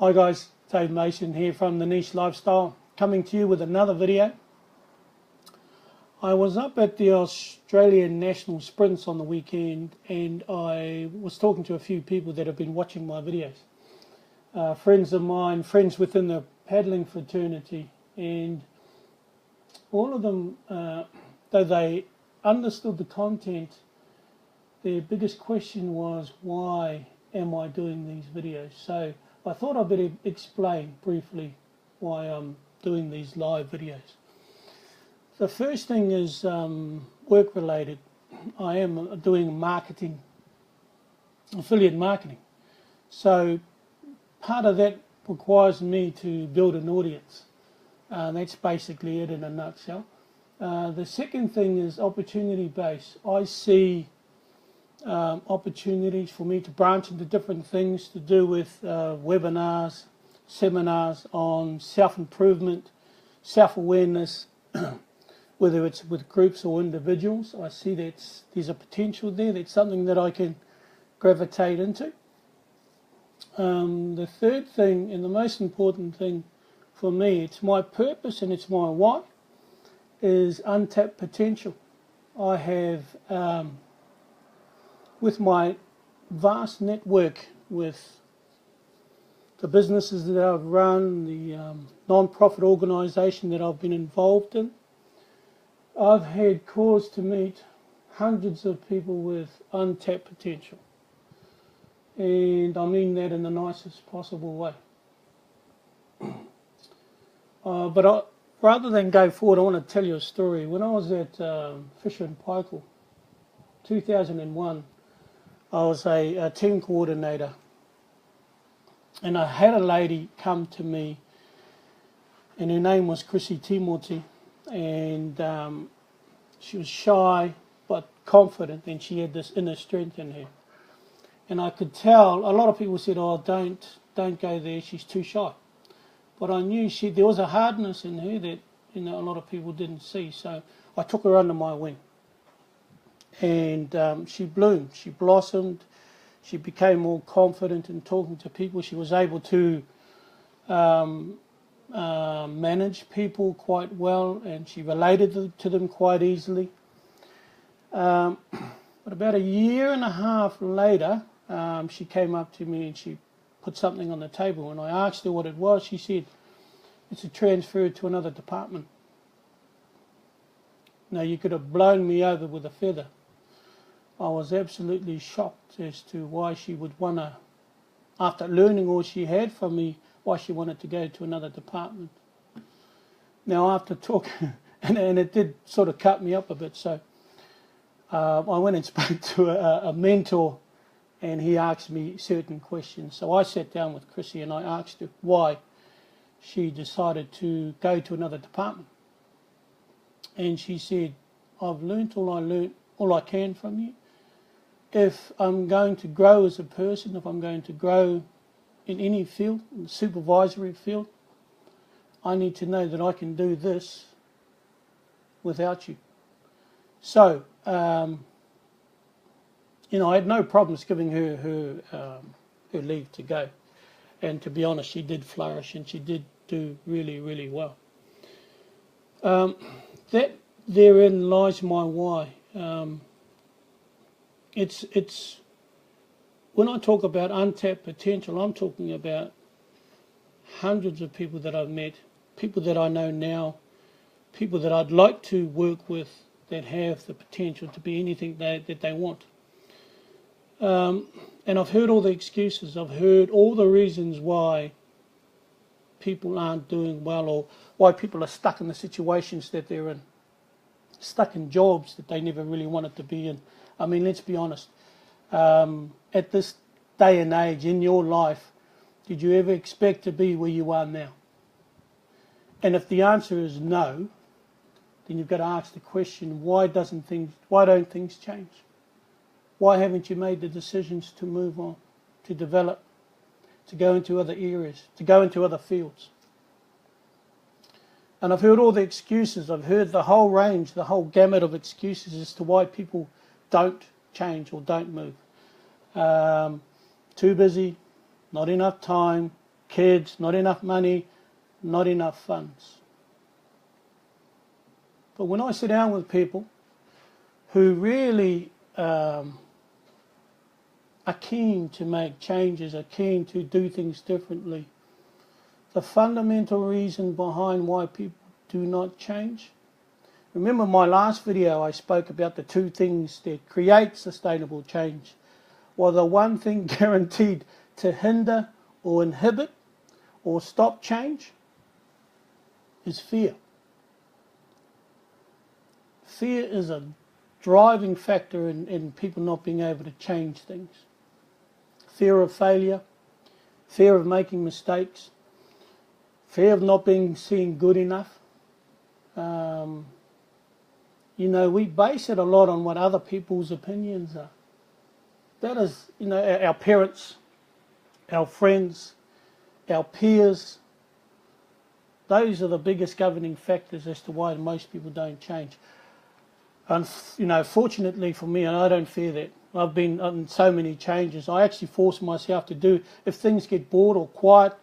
Hi guys, Dave Mason here from The Niche Lifestyle, coming to you with another video. I was up at the Australian National Sprints on the weekend and I was talking to a few people that have been watching my videos. Friends of mine, friends within the paddling fraternity, and all of them, though they understood the content, their biggest question was, why am I doing these videos? So I thought I'd better explain briefly why I'm doing these live videos. The first thing is work related. I am doing marketing, affiliate marketing. So part of that requires me to build an audience. That's basically it in a nutshell. The second thing is opportunity based. I see opportunities for me to branch into different things to do with webinars, seminars on self-improvement, self-awareness, whether it's with groups or individuals. I see that there's a potential there. That's something that I can gravitate into. The third thing, and the most important thing for me, it's my purpose and it's my why, is untapped potential. I have with my vast network, with the businesses that I've run, the non-profit organisation that I've been involved in, I've had cause to meet hundreds of people with untapped potential. And I mean that in the nicest possible way. Rather than go forward, I want to tell you a story. When I was at Fisher & Paykel, 2001, I was a team coordinator, and I had a lady come to me, and her name was Chrissy Timoti, and she was shy but confident, and she had this inner strength in her. And I could tell, a lot of people said, "Oh, don't go there, she's too shy." But I knew there was a hardness in her that a lot of people didn't see. So I took her under my wing. And she bloomed, she blossomed, she became more confident in talking to people. She was able to manage people quite well, and she related to them quite easily. But about a year and a half later, she came up to me and she put something on the table. And I asked her what it was. She said, "It's a transfer to another department." Now, you could have blown me over with a feather. I was absolutely shocked as to why she would want to, after learning all she had from me, why she wanted to go to another department. Now, after talking, and it did sort of cut me up a bit, so I went and spoke to a mentor, and he asked me certain questions. So I sat down with Chrissy and I asked her why she decided to go to another department. And she said, "I've learnt all I can from you. If I'm going to grow as a person, if I'm going to grow in any field, in the supervisory field, I need to know that I can do this without you." So, I had no problems giving her leave to go. And to be honest, she did flourish and she did do really, really well. That therein lies my why. It's when I talk about untapped potential, I'm talking about hundreds of people that I've met, people that I know now, people that I'd like to work with that have the potential to be anything that they want. And I've heard all the excuses. I've heard all the reasons why people aren't doing well, or why people are stuck in the situations that they're in, stuck in jobs that they never really wanted to be in. I mean, let's be honest. At this day and age in your life, did you ever expect to be where you are now? And if the answer is no, then you've got to ask the question, why don't things change? Why haven't you made the decisions to move on, to develop, to go into other areas, to go into other fields? And I've heard all the excuses. I've heard the whole range, the whole gamut of excuses as to why people don't change or don't move. Too busy, not enough time, kids, not enough money, not enough funds. But when I sit down with people who really are keen to make changes, are keen to do things differently, the fundamental reason behind why people do not change. Remember my last video I spoke about the two things that create sustainable change. Well, the one thing guaranteed to hinder or inhibit or stop change is fear. Fear is a driving factor in people not being able to change things. Fear of failure, fear of making mistakes, fear of not being seen good enough. You know, we base it a lot on what other people's opinions are. That is, you know, our parents, our friends, our peers. Those are the biggest governing factors as to why most people don't change. And, you know, fortunately for me, and I don't fear that, I've been on so many changes. I actually force myself to do, if things get bored or quiet,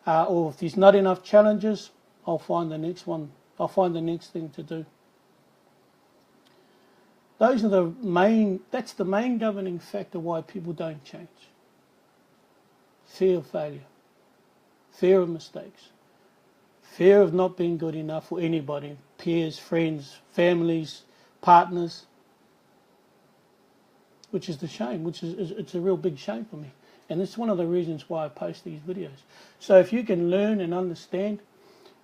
or if there's not enough challenges, I'll find the next one. I'll find the next thing to do. That's the main governing factor why people don't change. Fear of failure, fear of mistakes, fear of not being good enough for anybody, peers, friends, families, partners, which is the shame, it's a real big shame for me. And it's one of the reasons why I post these videos. So if you can learn and understand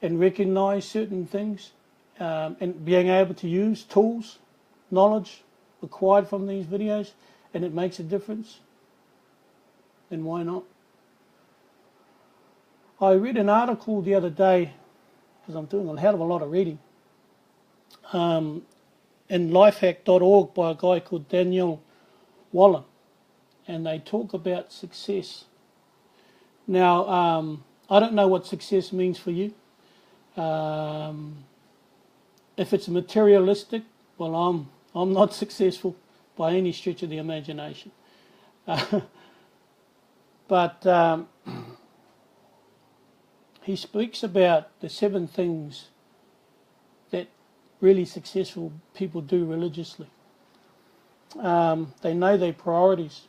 and recognize certain things, and being able to use tools, knowledge acquired from these videos, and it makes a difference, then why not? I read an article the other day, because I'm doing a hell of a lot of reading, in lifehack.org by a guy called Daniel Wallen, and they talk about success. Now, I don't know what success means for you. If it's materialistic, well, I'm not successful by any stretch of the imagination. But he speaks about the 7 things that really successful people do religiously. They know their priorities.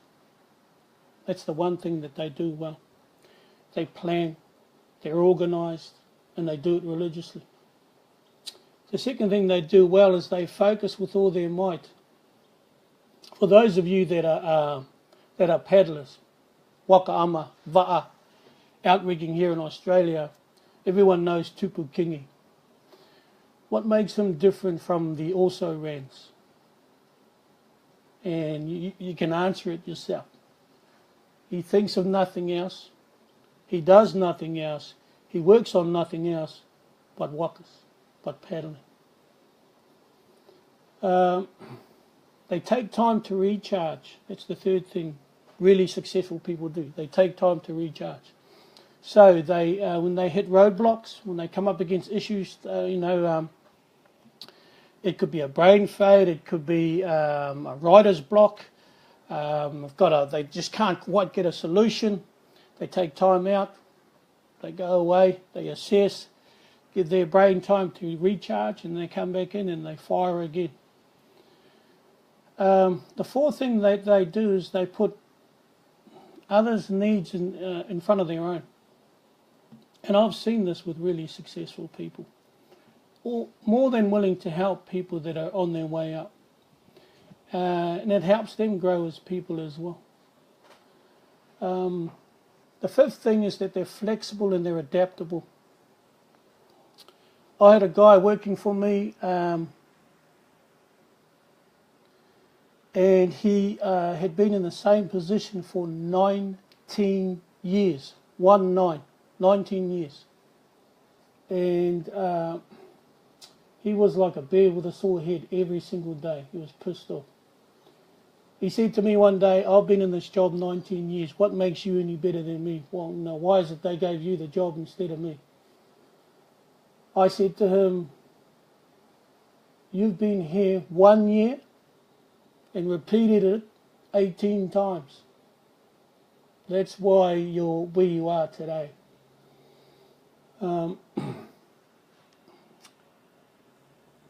That's the one thing that they do well. They plan, they're organised, and they do it religiously. The second thing they do well is they focus with all their might. For those of you that are paddlers, waka ama, va'a, out rigging here in Australia, everyone knows Tupu Kingi. What makes him different from the also rans? And you can answer it yourself. He thinks of nothing else. He does nothing else. He works on nothing else but wakas, but paddling. They take time to recharge. That's the third thing really successful people do. They take time to recharge. So they, when they hit roadblocks, when they come up against issues, it could be a brain fade, it could be a writer's block. They just can't quite get a solution. They take time out. They go away. They assess, give their brain time to recharge, and they come back in and they fire again. The fourth thing that they do is they put others' needs in front of their own. And I've seen this with really successful people. Or more than willing to help people that are on their way up. And it helps them grow as people as well. The fifth thing is that they're flexible and they're adaptable. I had a guy working for me, and he had been in the same position for 19 years. 19 years. And he was like a bear with a sore head every single day. He was pissed off. He said to me one day, I've been in this job 19 years. What makes you any better than me? Well, no, why is it they gave you the job instead of me? I said to him, you've been here 1 year and repeated it 18 times. That's why you're where you are today. Um,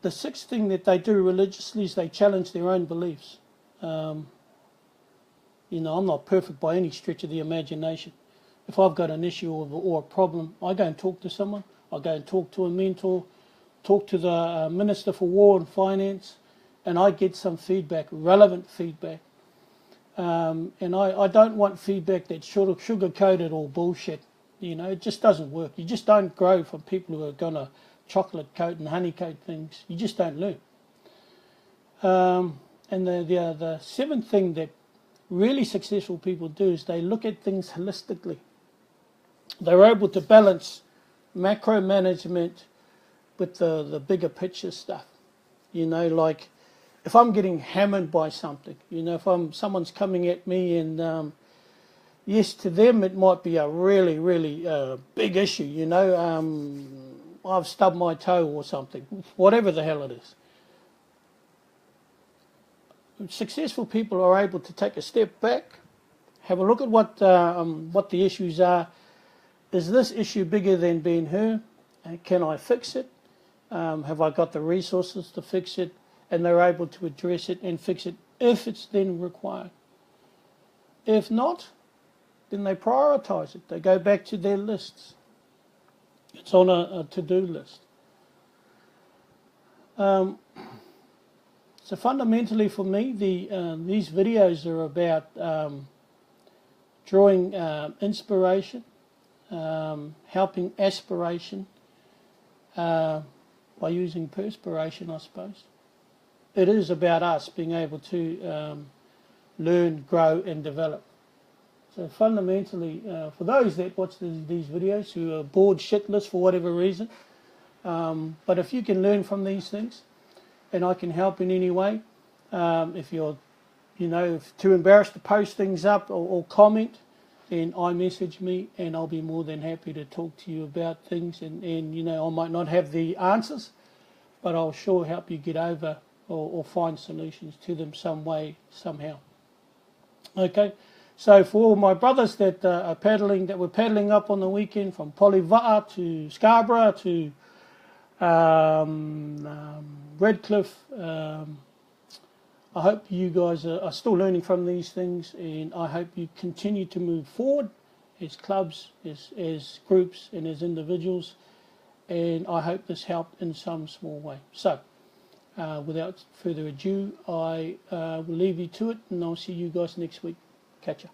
the sixth thing that they do religiously is they challenge their own beliefs. I'm not perfect by any stretch of the imagination. If I've got an issue or a problem, I go and talk to someone. I go and talk to a mentor, talk to the Minister for War and Finance, and I get some feedback, relevant feedback. And I don't want feedback that's sugar-coated or bullshit. It just doesn't work. You just don't grow from people who are going to chocolate coat and honey coat things. You just don't learn. And the seventh thing that really successful people do is they look at things holistically. They're able to balance macro management with the bigger picture stuff. Like if I'm getting hammered by something, if someone's coming at me and yes, to them it might be a really, really big issue, I've stubbed my toe or something, whatever the hell it is. Successful people are able to take a step back, have a look at what the issues are. Is this issue bigger than Ben-Hur? Can I fix it? Have I got the resources to fix it? And they're able to address it and fix it if it's then required. If not, then they prioritise it. They go back to their lists. It's on a to-do list. So fundamentally for me, these videos are about drawing inspiration, helping aspiration by using perspiration, I suppose. It is about us being able to learn, grow and develop. So fundamentally, for those that watch these videos who are bored shitless for whatever reason, but if you can learn from these things and I can help in any way, if you're if too embarrassed to post things up or comment, then iMessage me and I'll be more than happy to talk to you about things. And I might not have the answers, but I'll sure help you get over or find solutions to them some way, somehow. Okay, so for all my brothers that were paddling up on the weekend from Poliva'a to Scarborough to Redcliffe, I hope you guys are still learning from these things, and I hope you continue to move forward as clubs, as groups and as individuals, and I hope this helped in some small way. So without further ado, I will leave you to it, and I'll see you guys next week. Catch ya.